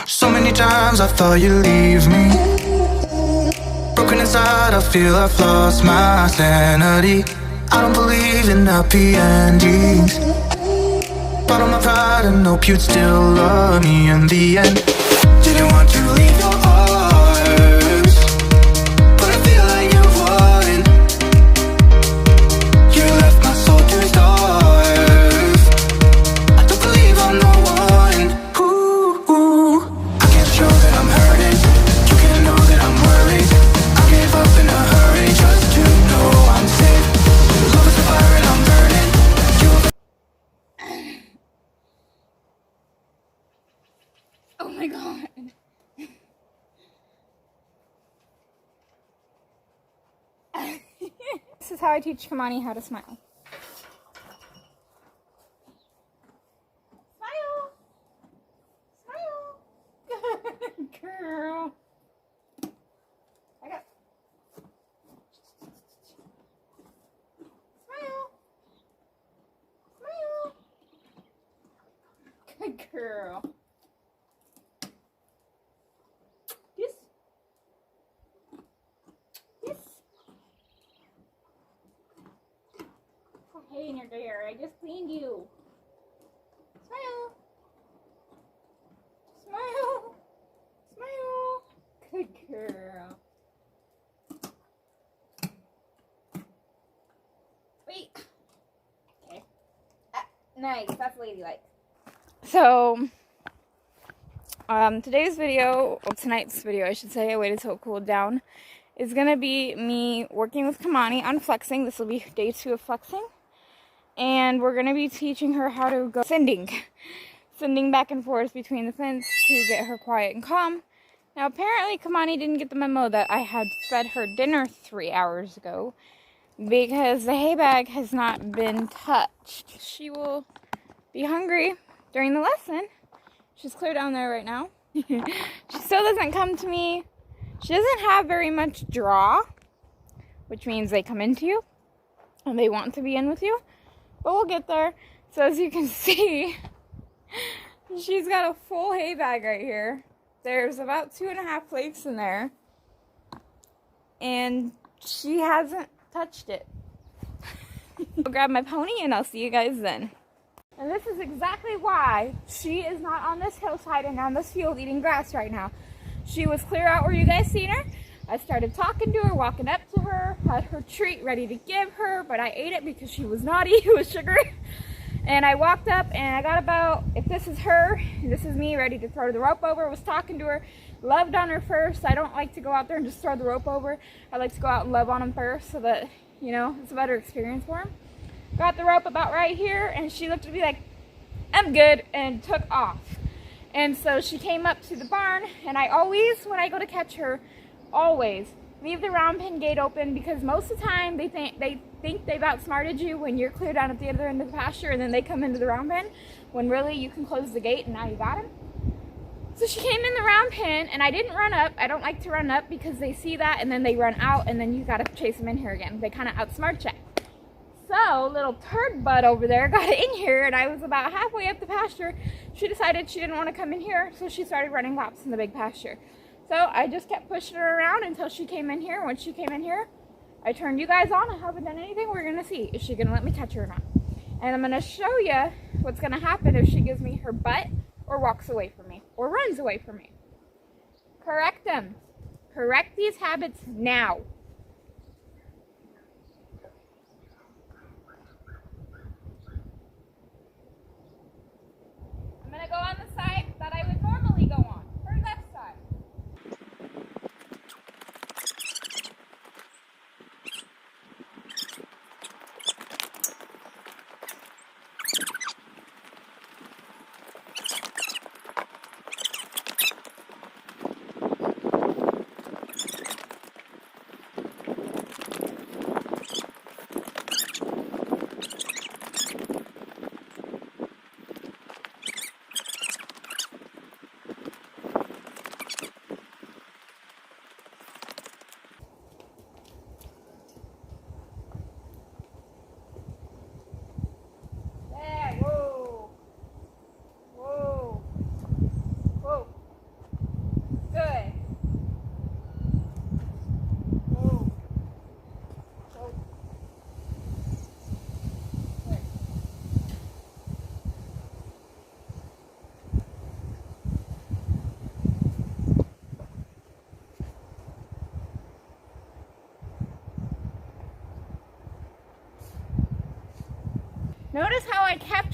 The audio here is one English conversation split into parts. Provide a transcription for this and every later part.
So many times I thought you'd leave me. Broken inside, I feel I've lost my sanity. I don't believe in happy endings. Bottle my pride and hope you'd still love me in the end. Didn't want to leave your arms, but I feel like you won. You left my soul to starve. I don't believe I'm the one. Ooh, I can't show that I'm hurting. You can't know that I'm worried. I gave up in a hurry just to know I'm safe. Love is a fire and I'm burning. Oh my god. This is how I teach Kimanie how to smile. Smile! Smile! Good girl. I got. Smile! Smile! Good girl. Yes. Yes. Oh, hey, in your hair. I just cleaned you. Smile. Smile. Smile. Good girl. Wait. Okay. Nice. That's ladylike. So, today's video, well, tonight's video, I should say, I waited till it cooled down, is going to be me working with Kimanie on flexing. This will be day 2 of flexing. And we're going to be teaching her how to go sending back and forth between the fence to get her quiet and calm. Now, apparently, Kimanie didn't get the memo that I had fed her dinner 3 hours ago because the hay bag has not been touched. She will be hungry during the lesson. She's clear down there right now. She still doesn't come to me. She doesn't have very much draw, which means they come into you and they want to be in with you. But we'll get there. So as you can see, she's got a full hay bag right here. There's about 2.5 flakes in there. And she hasn't touched it. I'll grab my pony and I'll see you guys then. And this is exactly why she is not on this hillside and on this field eating grass right now. She was clear out where you guys seen her. I started talking to her, walking up to her, had her treat ready to give her, but I ate it because she was naughty. It was sugar. And I walked up and I got about, if this is her, and this is me, ready to throw the rope over, was talking to her, loved on her first. I don't like to go out there and just throw the rope over. I like to go out and love on them first so that, you know, it's a better experience for them. Got the rope about right here, and she looked at me like, I'm good, and took off. And so she came up to the barn, and I always, when I go to catch her, always leave the round pen gate open, because most of the time they think they've outsmarted you when you're clear down at the other end of the pasture, and then they come into the round pen, when really you can close the gate and now you got him. So she came in the round pen, and I didn't run up. I don't like to run up because they see that, and then they run out, and then you got to chase them in here again. They kind of outsmart you. So, little turd butt over there got in here, and I was about halfway up the pasture. She decided she didn't want to come in here, so she started running laps in the big pasture. So, I just kept pushing her around until she came in here. Once she came in here, I turned you guys on. I haven't done anything. We're going to see if she's going to let me catch her or not. And I'm going to show you what's going to happen if she gives me her butt or walks away from me or runs away from me. Correct them. Correct these habits now. I'm going to go on the side that I would normally go on, her left side.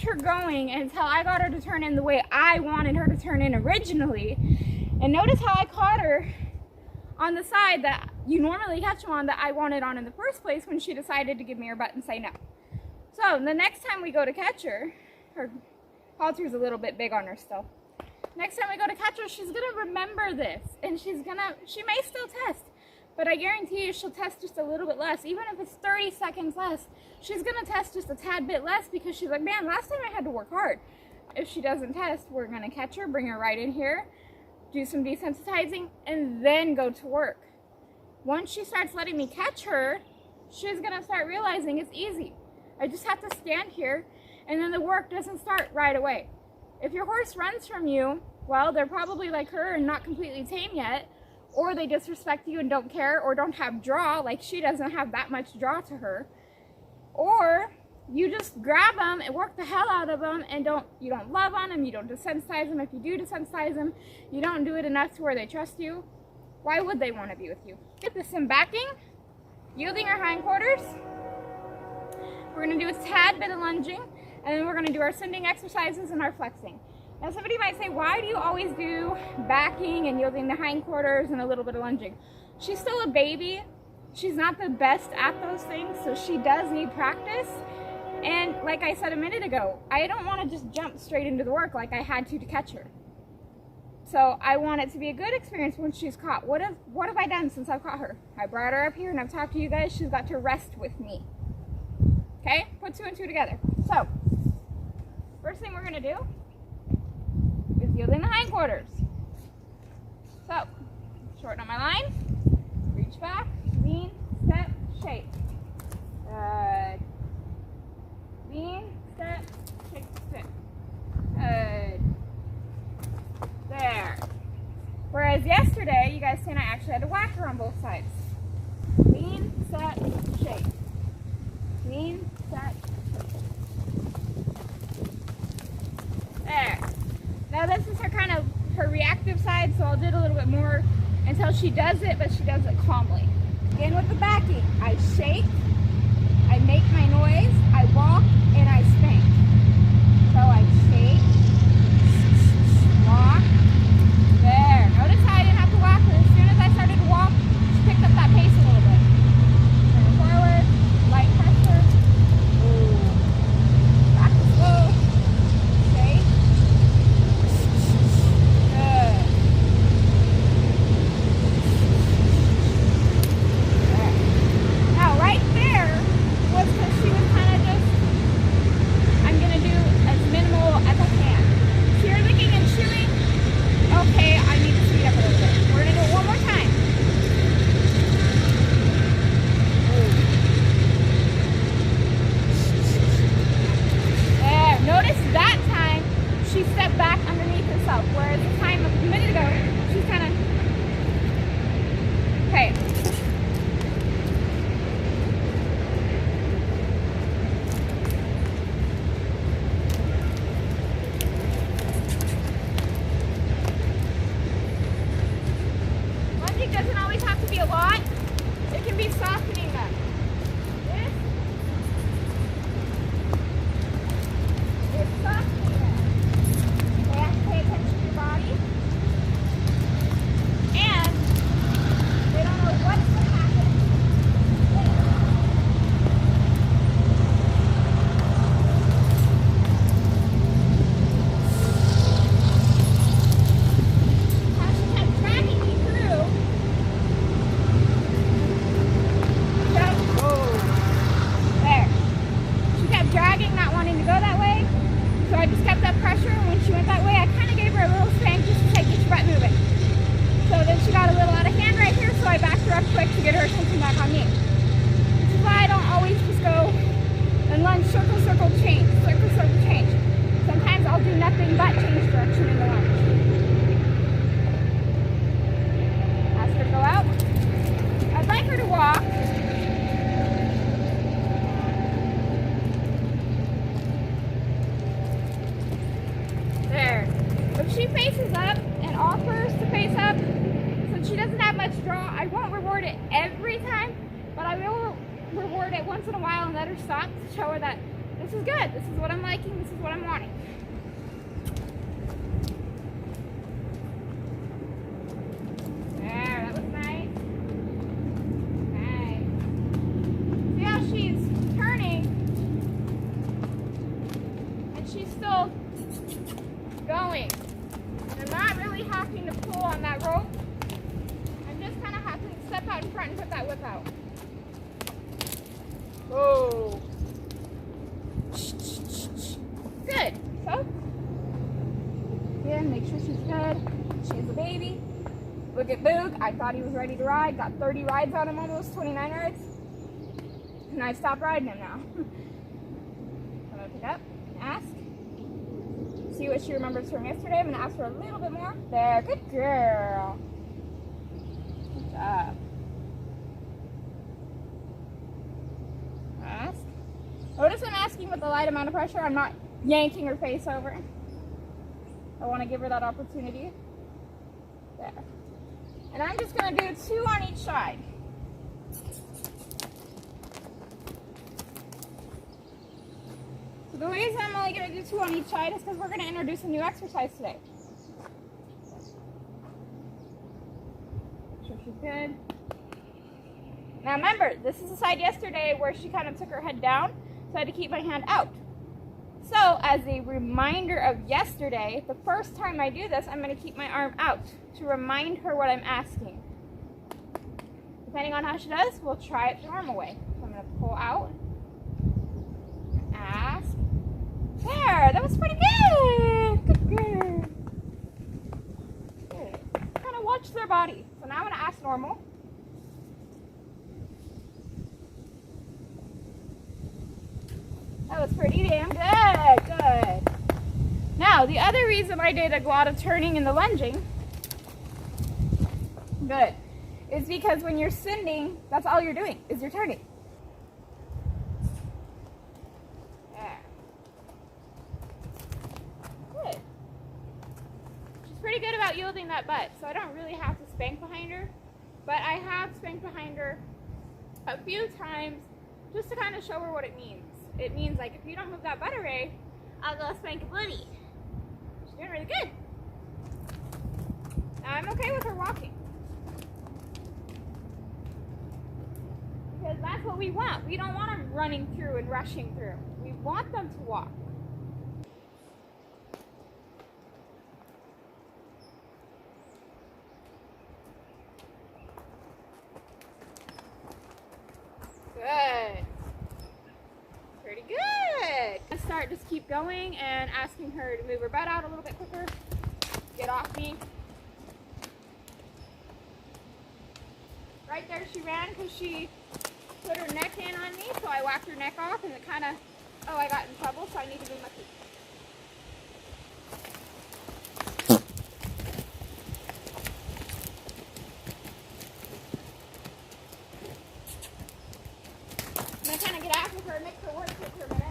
kept her going until I got her to turn in the way I wanted her to turn in originally. And notice how I caught her on the side that you normally catch them on, that I wanted on in the first place, when she decided to give me her butt and say no. So the next time we go to catch her halter's a little bit big on her still. Next time we go to catch her, she's gonna remember this, and she may still test, but I guarantee you she'll test just a little bit less. Even if it's 30 seconds less, she's gonna test just a tad bit less, because she's like, man, last time I had to work hard. If she doesn't test, we're gonna catch her, bring her right in here, do some desensitizing, and then go to work. Once she starts letting me catch her, she's gonna start realizing it's easy. I just have to stand here, and then the work doesn't start right away. If your horse runs from you, well, they're probably like her and not completely tame yet, or they disrespect you and don't care, or don't have draw, like she doesn't have that much draw to her. Or you just grab them and work the hell out of them, and you don't love on them, you don't desensitize them. If you do desensitize them, you don't do it enough to where they trust you. Why would they want to be with you? Get this in backing, yielding our hindquarters. We're going to do a tad bit of lunging, and then we're going to do our sending exercises and our flexing. Now somebody might say, why do you always do backing and yielding the hindquarters and a little bit of lunging? She's still a baby. She's not the best at those things, so she does need practice. And like I said a minute ago, I don't want to just jump straight into the work like I had to catch her. So I want it to be a good experience when she's caught. What have I done since I've caught her? I brought her up here and I've talked to you guys. She's got to rest with me. Okay, put 2 and 2 together. So, first thing we're gonna do is yielding the hindquarters. So, shorten up my line, reach back, lean, step, shake. Good. Lean, step, shake, step. Good. There. Whereas yesterday, you guys seen I actually had to whack her on both sides. Lean, step, shake. Lean, step, there. Now this is her reactive side, so I'll do it a little bit more until she does it, but she does it calmly. Again with the backing, I shake, I make my noise, I walk, and I spank. So I shake, walk, there. Notice how I didn't have to whack her. As soon as I started to walk, she picked up that pace a little bit. Turn forward, light pressure. Ooh. Back to slow. Shake. Good. There. Now right there was because she was kind of just, I'm going to do as minimal as I can. Here licking and chewing. Okay, I need to speed up a little bit. We're going to do it one more time. There. Notice that time she stepped back underneath herself, whereas the time a minute ago, she's kind of... Okay. Lunging doesn't always have to be a lot. It can be softening them. This is softening them. You have to pay attention to your body. And they don't know what's going to happen. How she kept dragging me through. There. She kept dragging, not wanting to go that way. So I just kept up pressure, and when she went that way, I kind of gave her a little spank just to say, get your butt moving. So then she got a little out of hand right here, so I backed her up quick to get her attention back on me. This is why I don't always just go and lunge circle, circle, change, circle, circle, change. Sometimes I'll do nothing but change direction in the lunge. Ask her to go out. I'd like her to walk. There. If she faces up and offers to face up, since she doesn't have much draw, I won't reward it every time, but I will reward it once in a while and let her stop to show her that This is good. This is what I'm liking. This is what I'm wanting. There, that was nice. Nice. See how she's turning and she's still going. I'm not really having to pull on that rope. I'm just kind of having to step out in front and put that whip out. Oh. Good. So, again, make sure she's good. She's a baby. Look at Boog. I thought he was ready to ride. Got 30 rides on him almost, 29 rides. And I stopped riding him now. I'm going to pick up and ask. See what she remembers from yesterday. I'm going to ask her a little bit more. There. Good girl. Good job. Ask. Notice I'm asking with a light amount of pressure. I'm not yanking her face over. I want to give her that opportunity. There. And I'm just going to do 2 on each side. So the reason I'm only going to do 2 on each side is because we're going to introduce a new exercise today. Make sure she's good. Now remember, this is the side yesterday where she kind of took her head down, so I had to keep my hand out. So as a reminder of yesterday, the first time I do this, I'm going to keep my arm out to remind her what I'm asking. Depending on how she does, we'll try it the normal way. So I'm going to pull out, ask. There, that was pretty good. Good girl. Good. Kind of watch their body. So now I'm going to ask normal. That was pretty damn good. Good. Now, the other reason I did a lot of turning in the lunging, good, is because when you're sending, that's all you're doing, is you're turning. There. Good. She's pretty good about yielding that butt, so I don't really have to spank behind her, but I have spanked behind her a few times just to kind of show her what it means. It means, like, if you don't move that butt array, I'll go spank a buddy. She's doing really good. Now, I'm okay with her walking. Because that's what we want. We don't want them running through and rushing through. We want them to walk. Good. Pretty good. Let's start, just keep going and asking her to move her butt out a little bit quicker. Get off me. Right there she ran because she put her neck in on me, so I whacked her neck off and it kind of, oh, I got in trouble, so I need to move my feet. I'm going to kind of get after her and make her work with her a minute.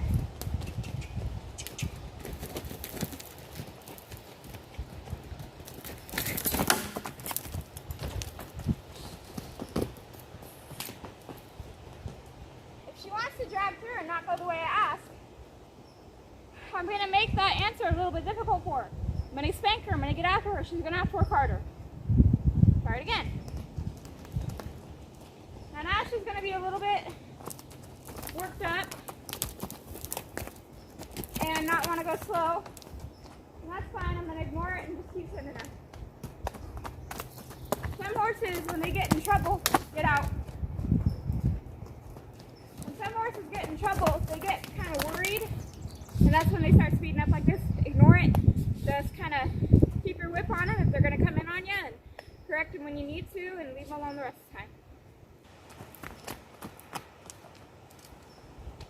If she wants to drag through and not go the way I ask, I'm going to make that answer a little bit difficult for her. I'm going to spank her. I'm going to get after her. She's going to have to work harder. Try it again. Now she's going to be a little bit worked up and not want to go slow. And that's fine. I'm going to ignore it and just keep sending her. Some horses, when they get in trouble, get out. When some horses get in trouble, they get kind of worried. And that's when they start speeding up like this. Ignore it. Just kind of keep your whip on them if they're going to come in on you. And correct them when you need to and leave them alone the rest of the time.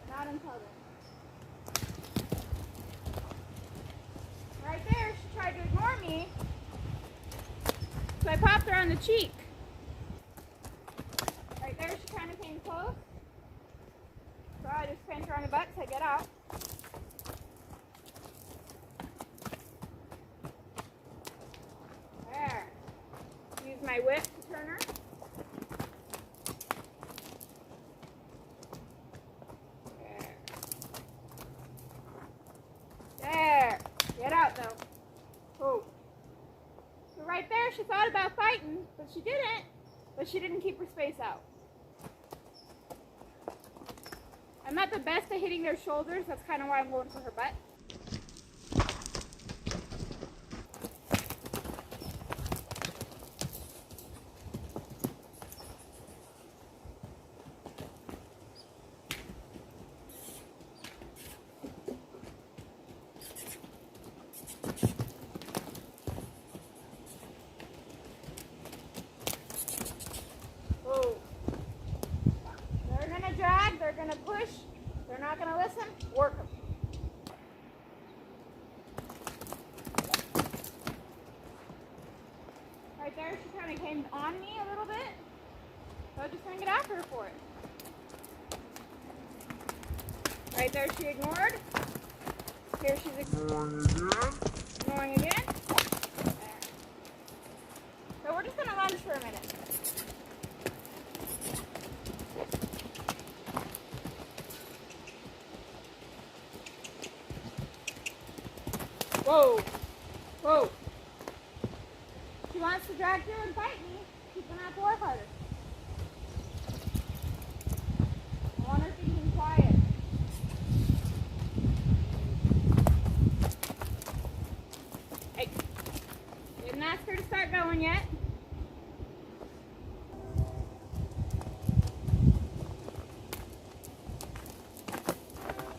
Not until then. Right there, she tried to ignore me. So I popped her on the cheek. Right there, she kind of came close. So I just spanked her on the butt to get out. There. Use my whip to turn her. right there, she thought about fighting, but she didn't. But she didn't keep her space out. I'm not the best at hitting their shoulders. That's kind of why I'm going for her butt. Whoa. They're going to drag. They're going to push. They're not going to listen. Work them. Right there, she kind of came on me a little bit. So I'm just going to get after her for it. Right there, she ignored. Here she's ignoring again. Ignoring again. There. So we're just going to lunge for a minute. Whoa. Whoa. She wants to drag through and fight me. She's going to have to work harder. I want her thinking quiet. Hey. Didn't ask her to start going yet.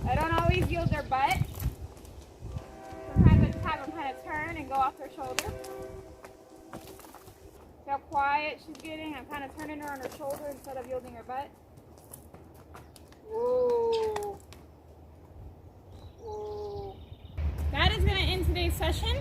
I don't always yield their butt. Sometimes I just have them kind of turn and go off their shoulder. See how quiet she's getting? I'm kind of turning her on her shoulder instead of yielding her butt. Whoa. Whoa. That is going to end today's session.